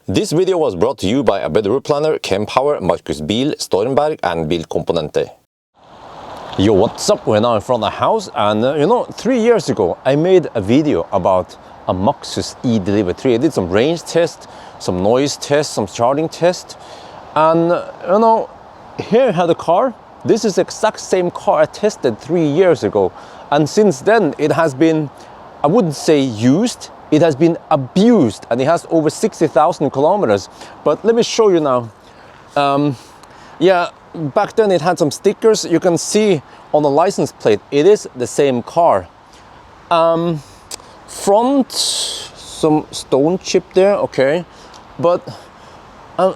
This video was brought to you by a better planner, Kempower, Maxus Bil, Stormberg and Bilkomponenter. Yo, what's up? We're now in front of the house and 3 years ago I made a video about a Maxus e-Delivery 3. I did some range test, some noise test, some charging test, and here I had a car. This is the exact same car I tested 3 years ago, and since then it has been, I wouldn't say used, it has been abused, and it has over 60,000 kilometers. But let me show you now. Yeah, back then it had some stickers. You can see on the license plate, it is the same car. Front, some stone chip there, okay. But I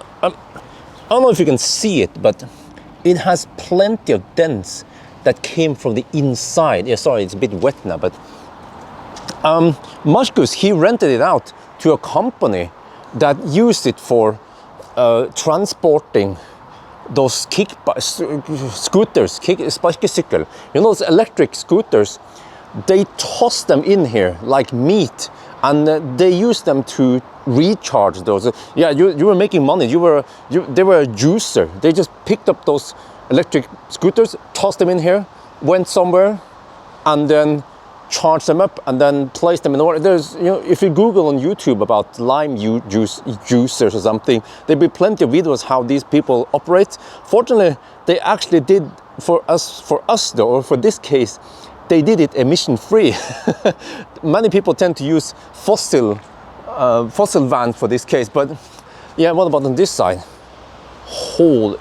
don't know if you can see it, but it has plenty of dents that came from the inside. Yeah, sorry, it's a bit wet now, but Maxus, he rented it out to a company that used it for transporting those scooters, sparkcycle. Those electric scooters, they toss them in here like meat, and they use them to recharge those. Yeah, you were making money. They were a juicer. They just picked up those electric scooters, tossed them in here, went somewhere, and then charge them up and then place them in order. There's, if you Google on YouTube about lime juicers or something, there'll be plenty of videos how these people operate. Fortunately, they actually did for us though, or for this case, they did it emission-free. Many people tend to use fossil vans for this case, but yeah, what about on this side? Holy,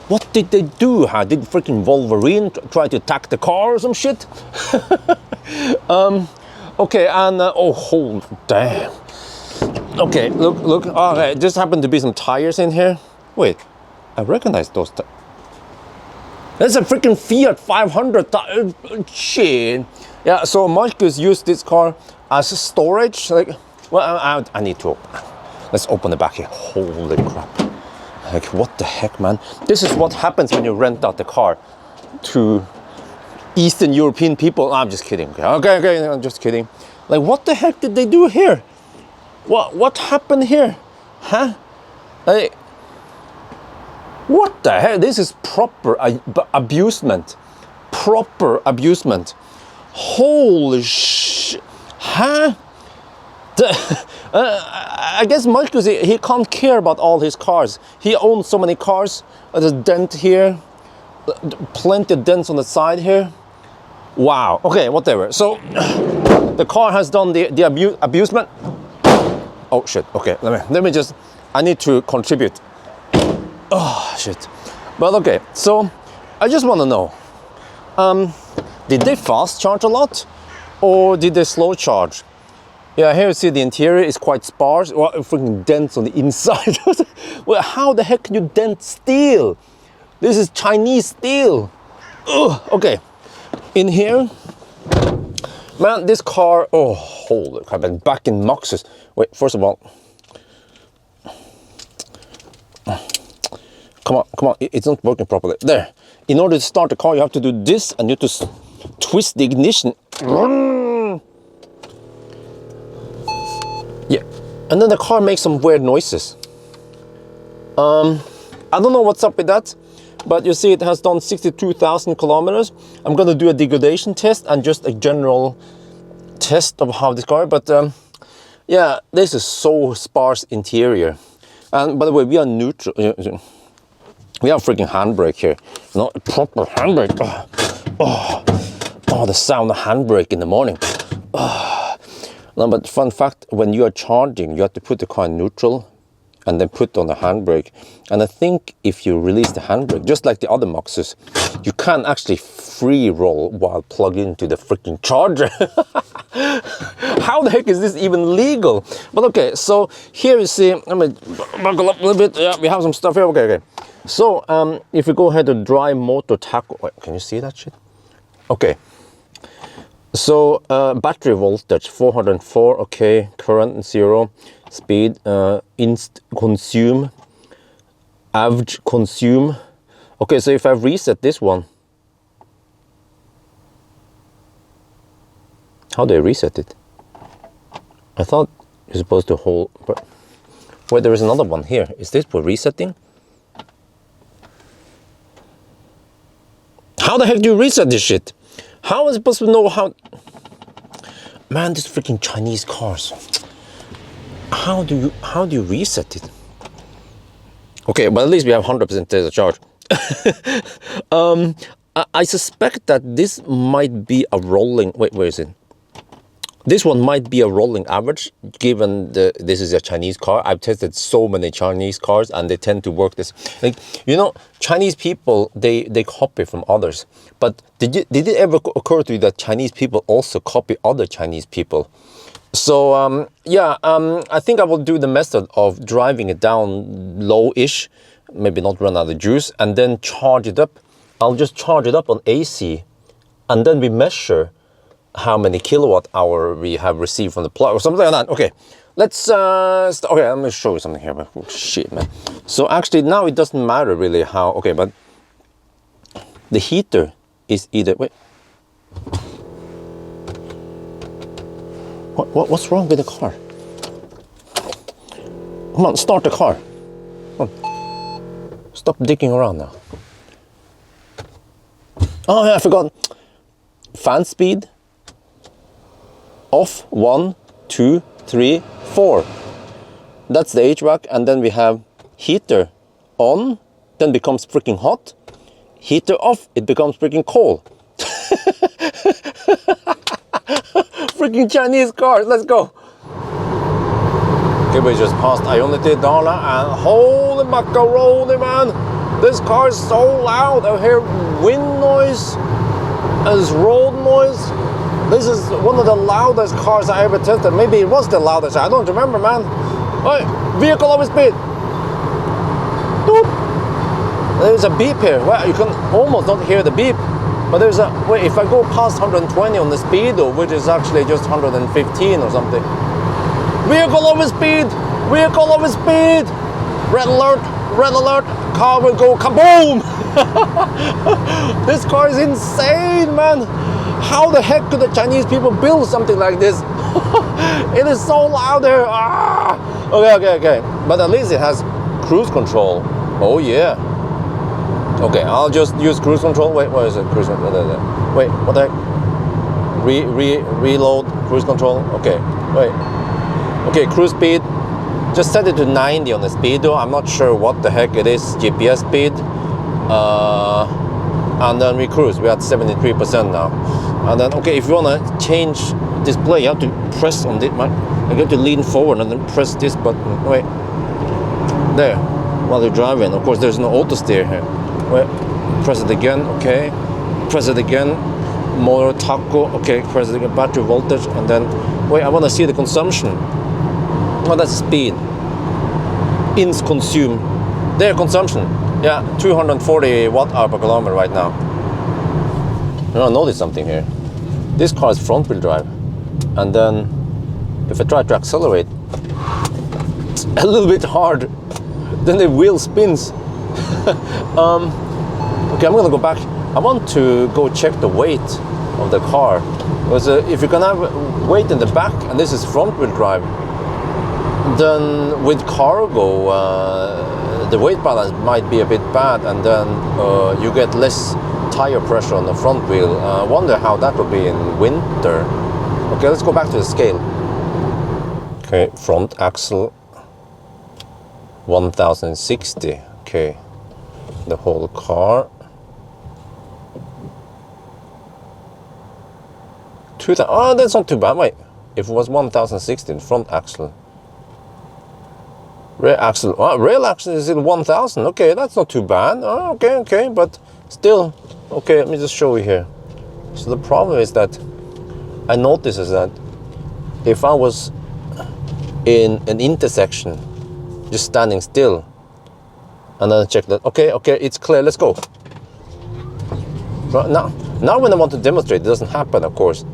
what did they do? Huh? Did freaking Wolverine try to attack the car or some shit? Okay, and oh, holy damn. Okay, look. Okay, just happened to be some tires in here. Wait, I recognize those. That's a freaking Fiat 500 tire. Shit. Yeah, so Maxus used this car as storage. Like, well, I need to. Let's open the back here. Holy crap. Like, what the heck, man? This is what happens when you rent out the car to Eastern European people. I'm just kidding. Okay, I'm just kidding. Like, what the heck did they do here? What happened here? Huh? Like, what the heck? This is proper abusement. Proper abusement. Holy sh... Huh? I guess Maxus, he can't care about all his cars. He owns so many cars. There's a dent here, plenty of dents on the side here. Wow. Okay, whatever. So the car has done the abusement. Oh shit. Okay, let me just. I need to contribute. Oh shit. But okay. So I just want to know. Did they fast charge a lot, or did they slow charge? Yeah, here you see the interior is quite sparse. Well, freaking dents on the inside. Well, how the heck can you dent steel? This is Chinese steel. Ugh. Okay, in here, man, this car. Oh, holy crap! I'm back in Maxus. Wait, first of all, come on, it's not working properly. There. In order to start the car, you have to do this, and you have to twist the ignition. Yeah, and then the car makes some weird noises. I don't know what's up with that, but you see it has done 62,000 kilometers. I'm gonna do a degradation test and just a general test of how this car, but yeah, this is so sparse interior. And by the way, we are neutral. We have a freaking handbrake here, not a proper handbrake. Oh, the sound of handbrake in the morning. No, but fun fact, when you are charging, you have to put the car in neutral and then put on the handbrake. And I think if you release the handbrake, just like the other Maxus, you can actually free roll while plugged into the freaking charger. How the heck is this even legal? But okay, so here you see, I'm gonna buckle up a little bit. Yeah, we have some stuff here. Okay. So if we go ahead to dry motor tacho, wait, can you see that shit? Okay. So battery voltage 404, okay, current 0, speed, consume, average consume. Okay, so if I reset this one, how do I reset it? I thought you're supposed to hold, but Wait, there is another one here. Is this for resetting? How the heck do you reset this shit? How is it supposed to know how? Man, these freaking Chinese cars. How do you reset it? Okay, but at least we have 100% Tesla charge. I suspect that this might be a rolling. Wait, where is it? This one might be a rolling average, given this is a Chinese car. I've tested so many Chinese cars, and they tend to work this. Like, you know, Chinese people, they copy from others. But did it ever occur to you that Chinese people also copy other Chinese people? So yeah, I think I will do the method of driving it down low-ish, maybe not run out of juice, and then charge it up. I'll just charge it up on AC, and then we measure how many kilowatt hour we have received from the plug or something like that. Okay, let's okay, let me show you something here. Oh, shit, man. So actually now it doesn't matter really how. Okay, but the heater is either. Wait, what's wrong with the car? Come on, start the car. Come on. Stop digging around now. Oh yeah, I forgot. Fan speed. Off, 1, 2, 3, 4. That's the HVAC, and then we have heater on, then becomes freaking hot. Heater off, it becomes freaking cold. Freaking Chinese cars, let's go. Okay, we just passed Ioniq Dollar, and holy macaroni, man. This car is so loud. I hear wind noise, as road noise. This is one of the loudest cars I ever tested. Maybe it was the loudest. I don't remember, man. Hey, vehicle over speed. Doop. There's a beep here. Well, you can almost not hear the beep. But there's a, wait, if I go past 120 on the speedo, which is actually just 115 or something. Vehicle over speed. Vehicle over speed. Red alert. Red alert. Car will go kaboom. This car is insane, man. How the heck could the Chinese people build something like this? It is so loud here. Ah! Okay. But at least it has cruise control. Oh yeah. Okay, I'll just use cruise control. Wait, what is it? Cruise control. Wait, what the heck? Reload cruise control. Okay, wait. Okay, cruise speed. Just set it to 90 on the speedo. I'm not sure what the heck it is. GPS speed. And then we cruise. We're at 73% now. And then, okay, if you want to change display, you have to press on this. You have to lean forward and then press this button. Wait, there, while you're driving. Of course, there's no auto steer here. Wait, press it again, okay. Press it again, motor taco, okay, press it again, battery voltage, and then, wait, I want to see the consumption. Oh, that's speed. Ins consume. There, consumption. Yeah, 240 watt-hour per kilometer right now. I noticed something here. This car is front-wheel drive, and then if I try to accelerate, it's a little bit hard. Then the wheel spins. Okay, I'm gonna go back. I want to go check the weight of the car, because if you can have weight in the back, and this is front-wheel drive, then with cargo, the weight balance might be a bit bad, and then you get less tire pressure on the front wheel. I wonder how that will be in winter. Okay, let's go back to the scale. Okay, front axle 1060. Okay, the whole car 2000. Oh, that's not too bad. Wait, if it was 1060 front axle, rear axle. Oh, rear axle is in 1000. Okay, that's not too bad. Oh, okay, but still. Okay, let me just show you here. So the problem is that I notice is that if I was in an intersection, just standing still, and then check that, okay, it's clear, let's go. Right, now when I want to demonstrate, it doesn't happen, of course.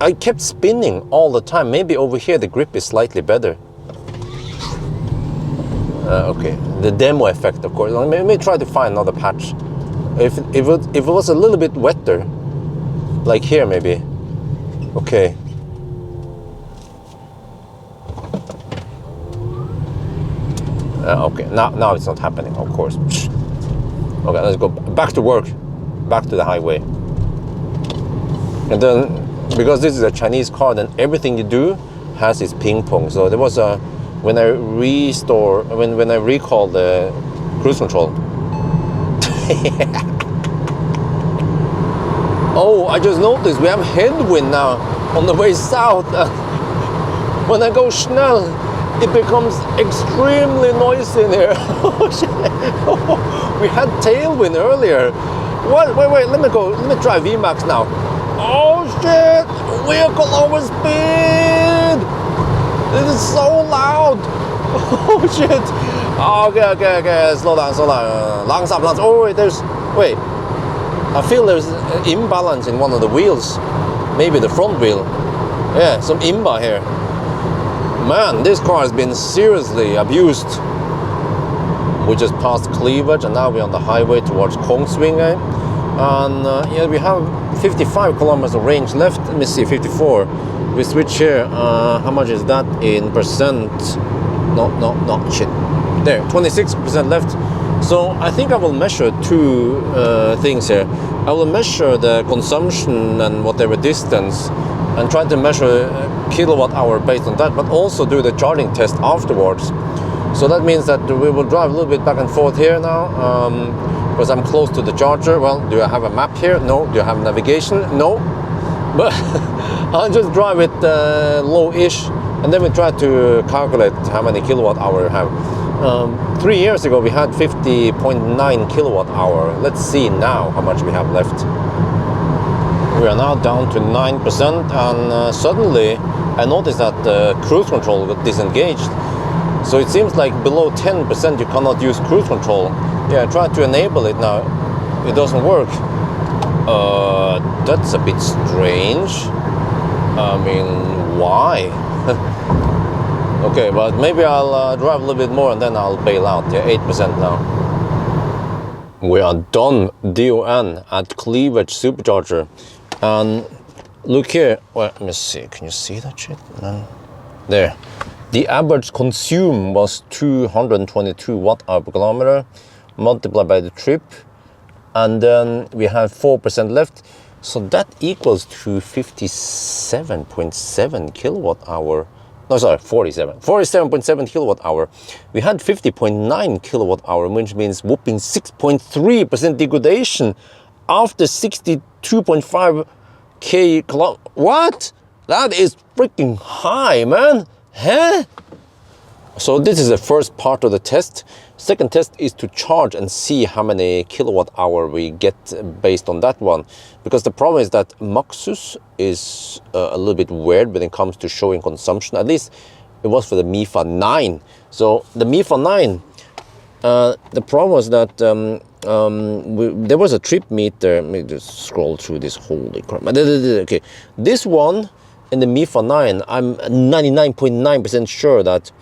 I kept spinning all the time. Maybe over here the grip is slightly better. Okay, the demo effect, of course. Let me try to find another patch. If it was a little bit wetter, like here maybe, okay. Okay, now it's not happening, of course. Okay, let's go back to work, back to the highway. And then, because this is a Chinese car, then everything you do has its ping pong. So there was a, when I recall the cruise control. Oh, I just noticed we have headwind now on the way south. When I go schnell, it becomes extremely noisy in here. We had tailwind earlier. What? Wait, let me try VMAX now. Oh shit! Vehicle over speed! This is so loud! Oh shit! Okay, slow down. Langsam. Oh wait, I feel there's an imbalance in one of the wheels. Maybe the front wheel. Yeah, some imba here. Man, this car has been seriously abused. We just passed Cleavage and now we're on the highway towards Kongsvinger. And yeah, we have 55 kilometers of range left. Let me see, 54. We switch here. How much is that in percent? No, shit. There, 26% left. So I think I will measure two things here. I will measure the consumption and whatever distance and try to measure kilowatt hour based on that, but also do the charging test afterwards. So that means that we will drive a little bit back and forth here now, because I'm close to the charger. Well, do I have a map here? No. Do I have navigation? No. But I'll just drive it low-ish, and then we try to calculate how many kilowatt hour I have. 3 years ago we had 50.9 kilowatt hour. Let's see now how much we have left. We are now down to 9%, and suddenly I noticed that the cruise control got disengaged. So it seems like below 10% you cannot use cruise control. Yeah, I tried to enable it now. It doesn't work. That's a bit strange. I mean, why? Okay, but maybe I'll drive a little bit more and then I'll bail out. Yeah, 8% now. We are done, DON, at Cleavage Supercharger. And look here. Well, let me see. Can you see that shit? There. The average consume was 222 watt-hour per kilometer, multiplied by the trip. And then we have 4% left. So that equals to 57.7 kilowatt-hour. No, sorry, 47.7 kilowatt hour. We had 50.9 kilowatt hour, which means whooping 6.3% degradation after 62.5 kilo. What? That is freaking high, man. Huh? So this is the first part of the test. Second test is to charge and see how many kilowatt hour we get based on that one. Because the problem is that Maxus is a little bit weird when it comes to showing consumption. At least it was for the MIFA 9. So the MIFA 9, the problem was that there was a trip meter. Let me just scroll through this. Holy crap. Okay, this one in the MIFA 9, I'm 99.9% sure that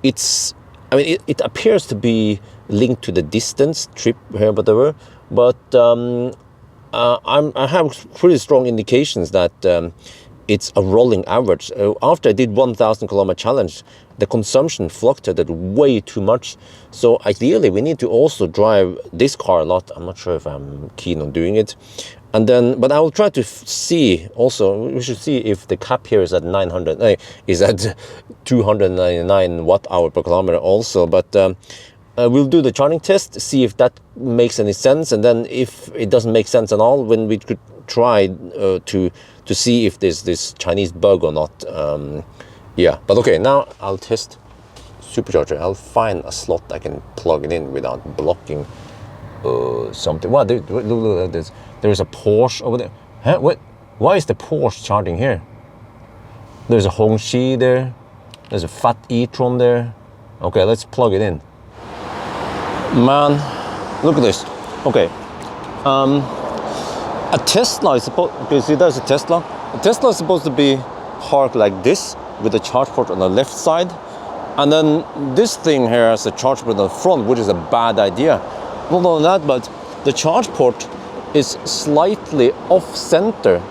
it's, I mean, it appears to be linked to the distance, trip here, whatever, but I have pretty strong indications that it's a rolling average. After I did 1,000 kilometer challenge, the consumption fluctuated way too much. So ideally, we need to also drive this car a lot. I'm not sure if I'm keen on doing it. And then, but I will try to see also, we should see if the cap here is at 900, is at 299 watt hour per kilometer also. But we'll do the charging test, see if that makes any sense. And then if it doesn't make sense at all, when we could try to see if there's this Chinese bug or not. Yeah, but okay, now I'll test supercharger. I'll find a slot I can plug it in without blocking something. What? Look at this. There is a Porsche over there. Huh? What? Why is the Porsche charging here? There's a Hongqi there. There's a fat e-tron there. Okay, let's plug it in. Man, look at this. Okay. A Tesla is supposed, you see there's a Tesla? A Tesla is supposed to be parked like this with the charge port on the left side. And then this thing here has a charge port on the front, which is a bad idea. Not only that, but the charge port is slightly off center.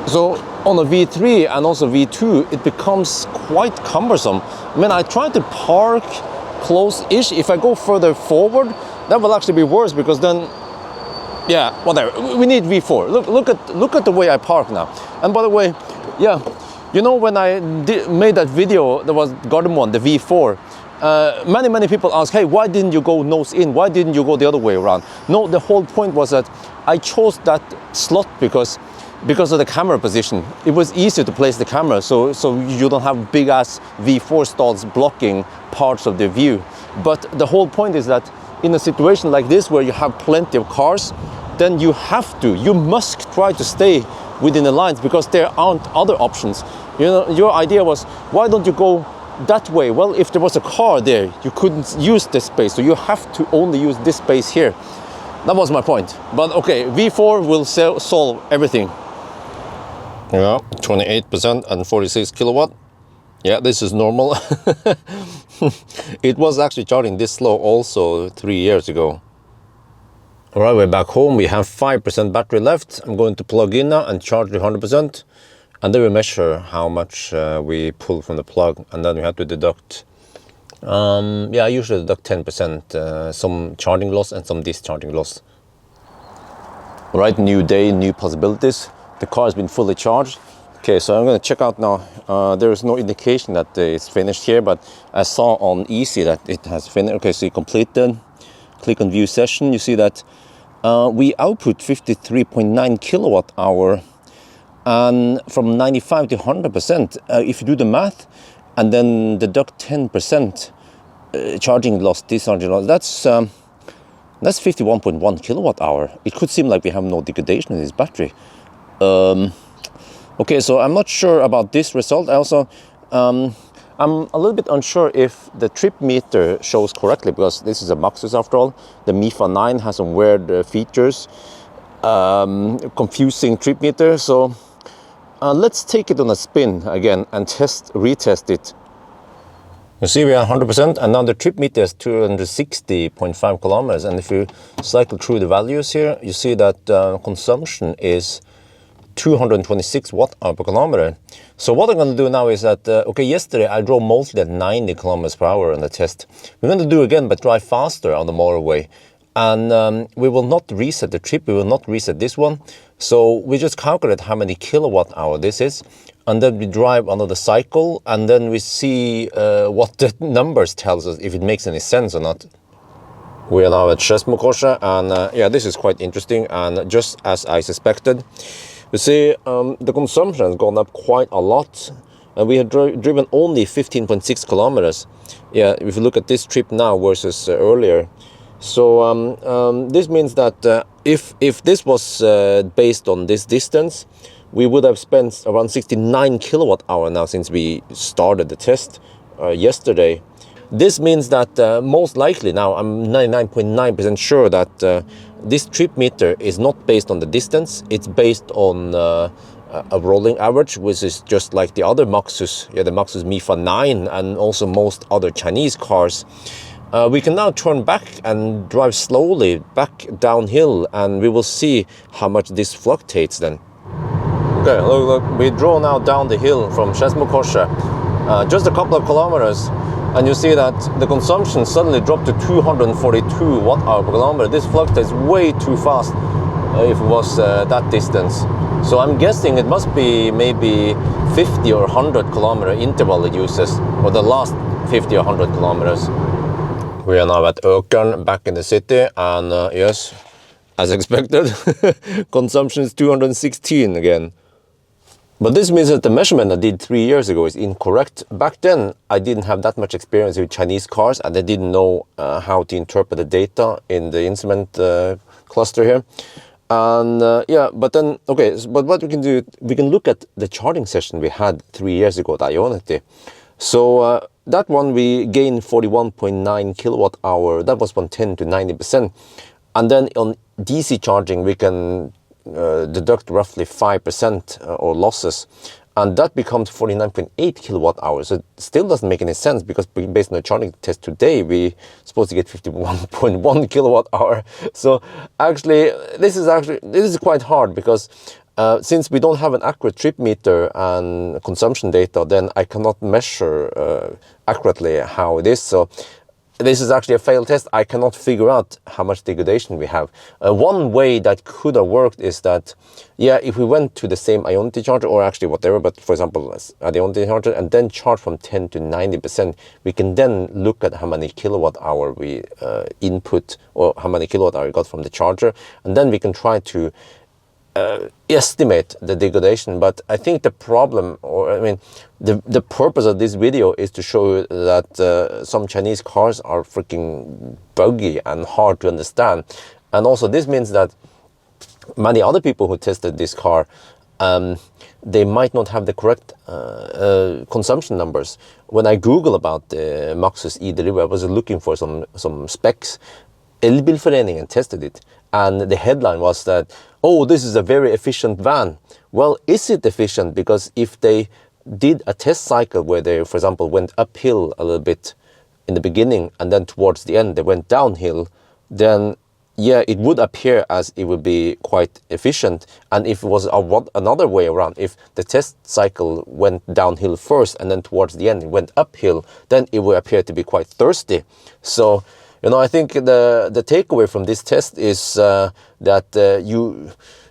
So on a V3 and also V2, it becomes quite cumbersome. I mean, I tried to park close-ish. If I go further forward, that will actually be worse, because then, yeah, whatever. We need V4. Look at the way I park now. And by the way, yeah, you know, when I made that video, there was Garden one, the V4. Many people ask, hey, why didn't you go nose in? Why didn't you go the other way around? No, the whole point was that I chose that slot because of the camera position. It was easier to place the camera, so you don't have big ass V4 stalls blocking parts of the view. But the whole point is that in a situation like this where you have plenty of cars, then you must try to stay within the lines, because there aren't other options. You know, your idea was, why don't you go that way? Well, if there was a car there, you couldn't use this space, so you have to only use this space here. That was my point. But okay, V4 will solve everything. Yeah, 28% and 46 kilowatt. Yeah, this is normal. It was actually charging this slow also 3 years ago. All right, we're back home. We have 5% battery left. I'm going to plug in now and charge the 100%. And then we measure how much we pull from the plug, and then we have to deduct. Yeah, I usually deduct 10%, some charging loss and some discharging loss. All right, new day, new possibilities. The car has been fully charged. Okay, so I'm going to check out now. There is no indication that it's finished here, but I saw on Easy that it has finished. Okay, so you completed. Click on view session. You see that we output 53.9 kilowatt hour, and from 95 to 100%. If you do the math and then deduct 10% charging loss, discharging loss, that's 51.1 kilowatt hour. It could seem like we have no degradation in this battery. Okay, so I'm not sure about this result. I also, I'm a little bit unsure if the trip meter shows correctly, because this is a Maxus after all. The MIFA 9 has some weird features, confusing trip meter. So let's take it on a spin again and retest it. You see we are 100%, and now the trip meter is 260.5 kilometers. And if you cycle through the values here, you see that consumption is 226 watt-hour per kilometer. So what I'm going to do now is that, okay, yesterday I drove mostly at 90 kilometers per hour on the test. We're going to do again, but drive faster on the motorway. And we will not reset the trip, we will not reset this one. So we just calculate how many kilowatt hour this is, and then we drive another cycle, and then we see what the numbers tells us, if it makes any sense or not. We are now at Skedsmokorset, and yeah, this is quite interesting, and just as I suspected. You see, the consumption has gone up quite a lot, and we have driven only 15.6 kilometers. Yeah, if you look at this trip now versus earlier. So this means that if this was based on this distance, we would have spent around 69 kilowatt hour now since we started the test yesterday. This means that most likely now, I'm 99.9% sure that this trip meter is not based on the distance. It's based on a rolling average, which is just like the other Maxus, yeah, the Maxus MIFA 9, and also most other Chinese cars. We can now turn back and drive slowly back downhill, and we will see how much this fluctuates then. Okay, look, we drove now down the hill from Skedsmokorset, just a couple of kilometers, and you see that the consumption suddenly dropped to 242 watt-hour per kilometer. This fluctuates way too fast if it was that distance. So I'm guessing it must be maybe 50 or 100 kilometer interval it uses, or the last 50 or 100 kilometers. We are now at Økern, back in the city, and yes, as expected, consumption is 216 again. But this means that the measurement I did 3 years ago is incorrect. Back then, I didn't have that much experience with Chinese cars, and I didn't know how to interpret the data in the instrument cluster here. And yeah, but then, okay, but what we can do, we can look at the charging session we had 3 years ago at Ioniq. So that one we gained 41.9 kilowatt hour. That was from 10 to 90%. And then on DC charging, we can deduct roughly 5% or losses. And that becomes 49.8 kilowatt hours. So it still doesn't make any sense, because based on the charging test today, we're supposed to get 51.1 kilowatt hour. So actually, this is quite hard, because since we don't have an accurate trip meter and consumption data, then I cannot measure accurately how it is. So this is actually a failed test. I cannot figure out how much degradation we have. One way that could have worked is that, yeah, if we went to the same Ioniq charger, or actually whatever, but for example, a Ioniq charger, and then charge from 10 to 90%, we can then look at how many kilowatt hour we input, or how many kilowatt hour we got from the charger, and then we can try to estimate the degradation. But I think the problem, or I mean, the purpose of this video is to show you that some Chinese cars are freaking buggy and hard to understand. And also this means that many other people who tested this car, they might not have the correct consumption numbers. When I Google about the Maxus e-Delivery, I was looking for some specs. Elbilforeningen tested it, and the headline was that, oh, this is a very efficient van. Well, is it efficient? Because if they did a test cycle where they, for example, went uphill a little bit in the beginning, and then towards the end they went downhill, then yeah, it would appear as it would be quite efficient. And if it was another way around, if the test cycle went downhill first and then towards the end it went uphill, then it would appear to be quite thirsty. So, you know, I think the takeaway from this test is that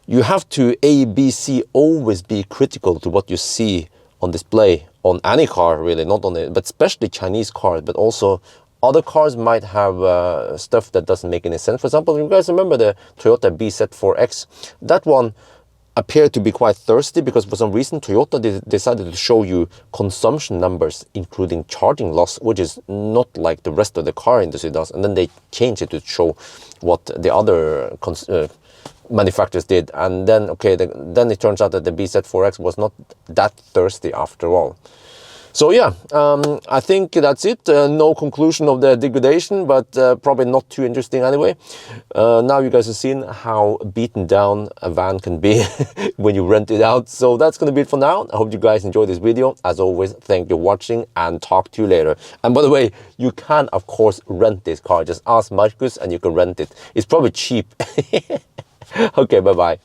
you have to ABC always be critical to what you see on display on any car, really, not on it, but especially Chinese cars, but also other cars might have stuff that doesn't make any sense. For example, you guys remember the Toyota BZ4X? That one appeared to be quite thirsty because for some reason Toyota decided to show you consumption numbers including charging loss, which is not like the rest of the car industry does. And then they changed it to show what the other manufacturers did. And then, okay, then it turns out that the BZ4X was not that thirsty after all. So yeah, I think that's it. No conclusion of the degradation, but probably not too interesting anyway. Now you guys have seen how beaten down a van can be when you rent it out. So that's going to be it for now. I hope you guys enjoyed this video. As always, thank you for watching and talk to you later. And by the way, you can of course rent this car. Just ask Maxus and you can rent it. It's probably cheap. Okay, bye-bye.